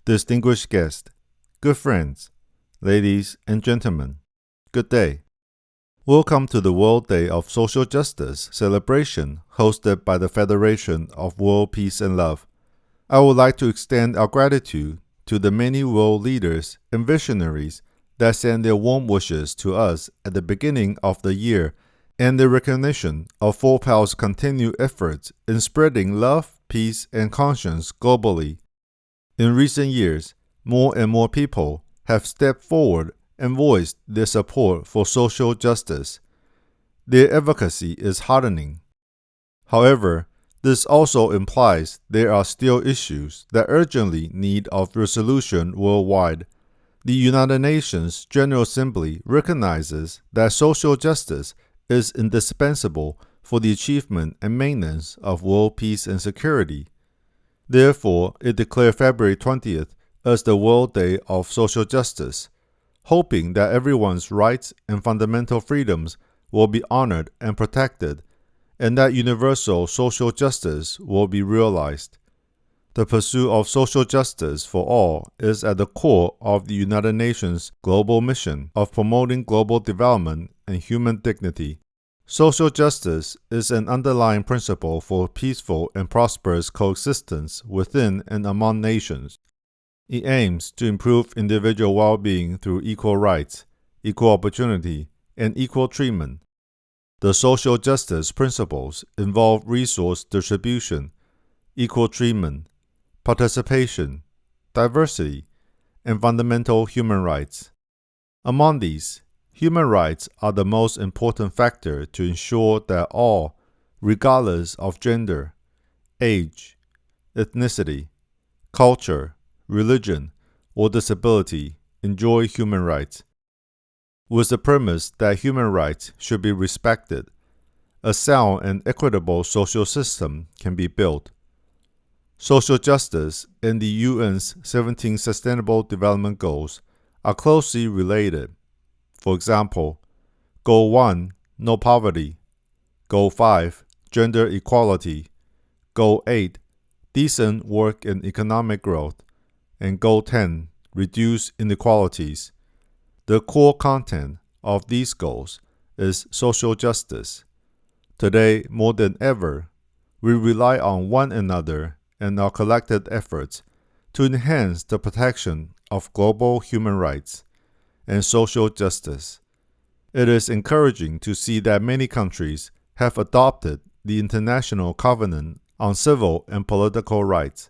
distinguished guests, good friends, ladies and gentlemen, good day. Welcome to the World Day of Social Justice celebration hosted by the Federation of World Peace and Love. I would like to extend our gratitude to the many world leaders and visionaries that sent their warm wishes to us at the beginning of the year and the recognition of FOWPAL's continued efforts in spreading love, peace, and conscience globally. In recent years, more and more people have stepped forward and voiced their support for social justice. Their advocacy is heartening. However, this also implies there are still issues that urgently need of resolution worldwide. The United Nations General Assembly recognizes that social justice is indispensable for the achievement and maintenance of world peace and security. Therefore, it declared February 20th as the World Day of Social Justice, hoping that everyone's rights and fundamental freedoms will be honored and protected, and that universal social justice will be realized. The pursuit of social justice for all is at the core of the United Nations global mission of promoting global development and human dignity. Social justice is an underlying principle for peaceful and prosperous coexistence within and among nations. It aims to improve individual well-being through equal rights, equal opportunity, and equal treatment. The social justice principles involve resource distribution, equal treatment, participation, diversity, and fundamental human rights. Among these, human rights are the most important factor to ensure that all, regardless of gender, age, ethnicity, culture, religion, or disability, enjoy human rights. With the premise that human rights should be respected, a sound and equitable social system can be built. Social justice and the UN's 17 Sustainable Development Goals are closely related. For example, Goal 1, no poverty. Goal 5, gender equality. Goal 8, decent work and economic growth. And Goal 10, reduce inequalities. The core content of these goals is social justice. Today, more than ever, we rely on one another and our collective efforts to enhance the protection of global human rights and social justice. It is encouraging to see that many countries have adopted the International Covenant on Civil and Political Rights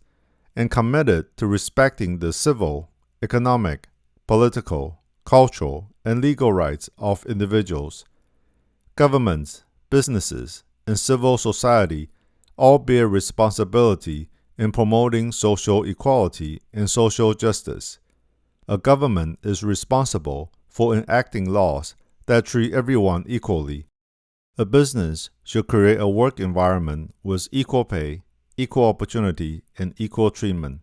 and committed to respecting the civil, economic, political, cultural, and legal rights of individuals. Governments, businesses, and civil society all bear responsibility in promoting social equality and social justice. A government is responsible for enacting laws that treat everyone equally. A business should create a work environment with equal pay, equal opportunity, and equal treatment.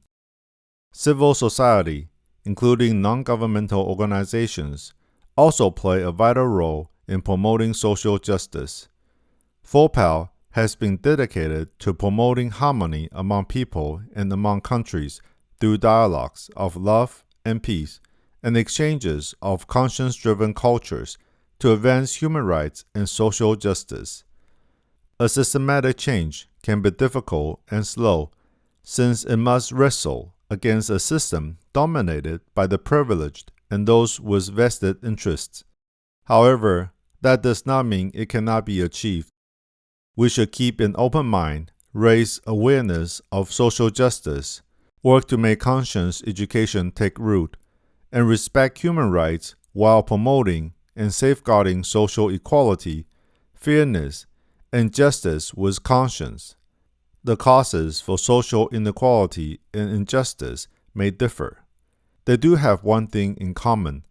Civil society, including non-governmental organizations, also play a vital role in promoting social justice. FOWPAL has been dedicated to promoting harmony among people and among countries through dialogues of love and peace, and exchanges of conscience-driven cultures to advance human rights and social justice. A systematic change can be difficult and slow, since it must wrestle against a system dominated by the privileged and those with vested interests. However, that does not mean it cannot be achieved. We should keep an open mind, raise awareness of social justice, work to make conscience education take root, and respect human rights while promoting and safeguarding social equality, fairness, and justice with conscience. The causes for social inequality and injustice may differ. They do have one thing in common: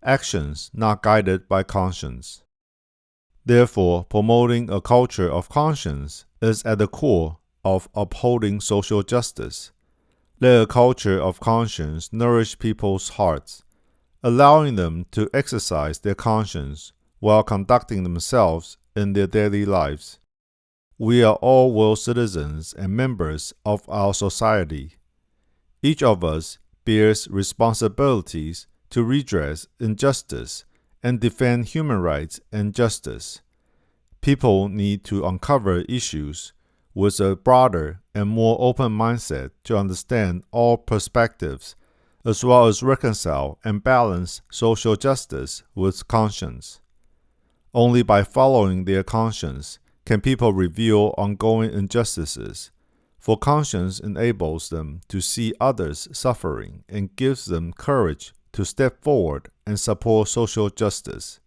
actions not guided by conscience. Therefore, promoting a culture of conscience is at the core of upholding social justice. Let a culture of conscience nourish people's hearts, allowing them to exercise their conscience while conducting themselves in their daily lives. We are all world citizens and members of our society. Each of us bears responsibilities to redress injustice and defend human rights and justice. People need to uncover issues with a broader and more open mindset to understand all perspectives, as well as reconcile and balance social justice with conscience. Only by following their conscience can people reveal ongoing injustices, for conscience enables them to see others suffering and gives them courage to step forward and support social justice.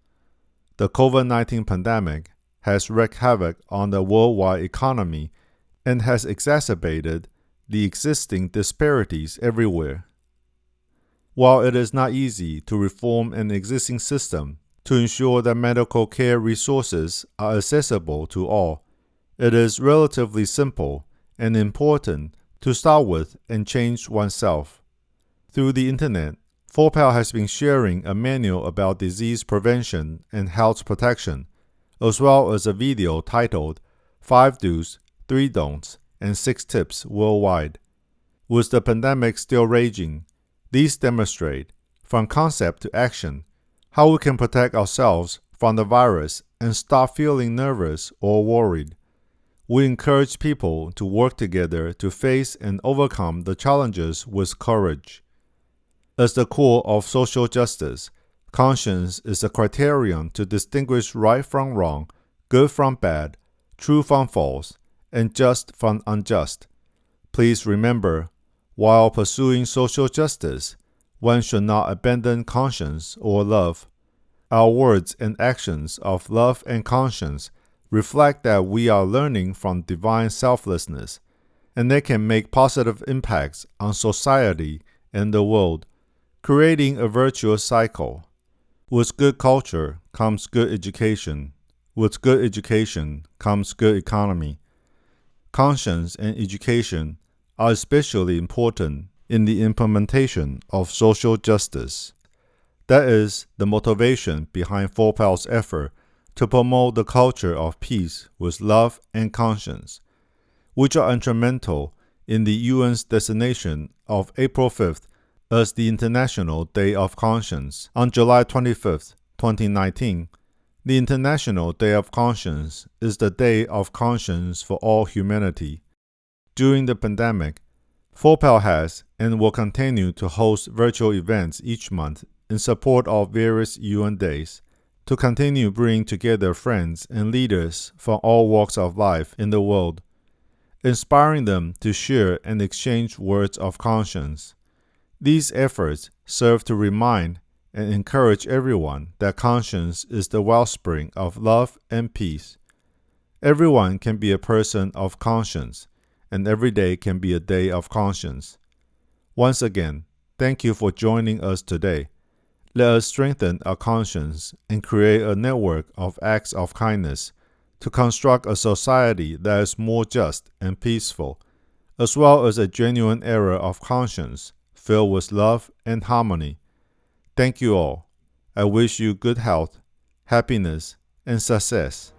The COVID-19 pandemic has wreaked havoc on the worldwide economy and has exacerbated the existing disparities everywhere. While it is not easy to reform an existing system to ensure that medical care resources are accessible to all, it is relatively simple and important to start with and change oneself. Through the internet, FOWPAL has been sharing a manual about disease prevention and health protection, as well as a video titled 5 Do's, 3 Don'ts, and 6 Tips Worldwide. With the pandemic still raging, these demonstrate, from concept to action, how we can protect ourselves from the virus and stop feeling nervous or worried. We encourage people to work together to face and overcome the challenges with courage. As the core of social justice, conscience is a criterion to distinguish right from wrong, good from bad, true from false, and just from unjust. Please remember, while pursuing social justice, one should not abandon conscience or love. Our words and actions of love and conscience reflect that we are learning from divine selflessness, and they can make positive impacts on society and the world, creating a virtuous cycle. With good culture comes good education. With good education comes good economy. Conscience and education are especially important in the implementation of social justice. That is the motivation behind FOWPAL's effort to promote the culture of peace with love and conscience, which are instrumental in the UN's designation of April 5th as the International Day of Conscience. On July 25th, 2019, the International Day of Conscience is the day of conscience for all humanity. During the pandemic, FOWPAL has and will continue to host virtual events each month in support of various UN days to continue bringing together friends and leaders from all walks of life in the world, inspiring them to share and exchange words of conscience. These efforts serve to remind and encourage everyone that conscience is the wellspring of love and peace. Everyone can be a person of conscience, and every day can be a day of conscience. Once again, thank you for joining us today. Let us strengthen our conscience and create a network of acts of kindness to construct a society that is more just and peaceful, as well as a genuine era of conscience filled with love and harmony. Thank you all. I wish you good health, happiness, and success.